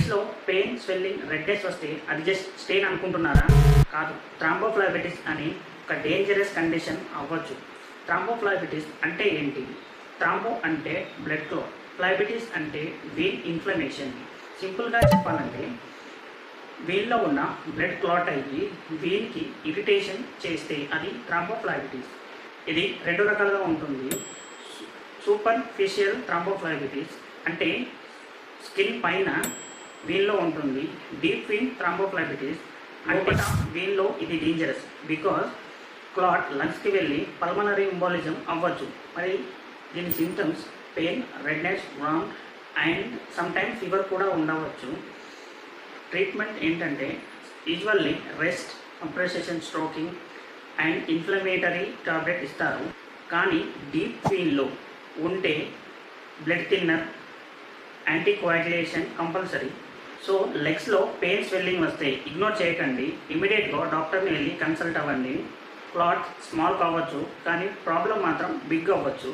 లెగ్స్లో pain, swelling, redness వస్తే అది just strain అనుకుంటున్నారా? కాదు. థ్రాంబోఫ్లెబిటిస్ అని ఒక డేంజరస్ కండిషన్ అవ్వచ్చు. థ్రాంబోఫ్లెబిటిస్ అంటే ఏంటి? థ్రాంబో అంటే బ్లడ్ క్లాట్, ఫ్లెబిటిస్ అంటే వెయిన్ ఇన్ఫ్లమేషన్. సింపుల్గా చెప్పాలంటే వెయిన్లో ఉన్న బ్లడ్ క్లాట్ అయ్యి వెయిన్కి ఇరిటేషన్ చేస్తే అది థ్రాంబోఫ్లెబిటిస్. ఇది రెండు రకాలుగా ఉంటుంది. సూపర్ఫిషియల్ థ్రాంబోఫ్లెబిటిస్ అంటే స్కిన్ పైన వెయిన్లో ఉంటుంది. డీప్ వెయిన్ థ్రాంబోఫ్లెబిటిస్ అంటే వెయిన్లో ఇది డేంజరస్ బికాజ్ క్లాట్ లంగ్స్కి వెళ్ళి పల్మనరీ ఎంబోలిజం అవ్వచ్చు. మరి దీని symptoms pain, redness, warm and sometimes fever కూడా ఉండవచ్చు. ట్రీట్మెంట్ ఏంటంటే usually rest, compression, stocking and inflammatory tablet ఇస్తారు. కానీ డీప్ వెయిన్లో ఉంటే blood thinner, anticoagulation compulsory. So లెగ్స్లో పెయిన్, స్వెల్లింగ్ వస్తే ఇగ్నోర్ చేయకండి. ఇమీడియట్గా డాక్టర్ని వెళ్ళి కన్సల్ట్ అవ్వండి. క్లాట్ స్మాల్ కావచ్చు కానీ ప్రాబ్లం మాత్రం బిగ్ అవ్వచ్చు.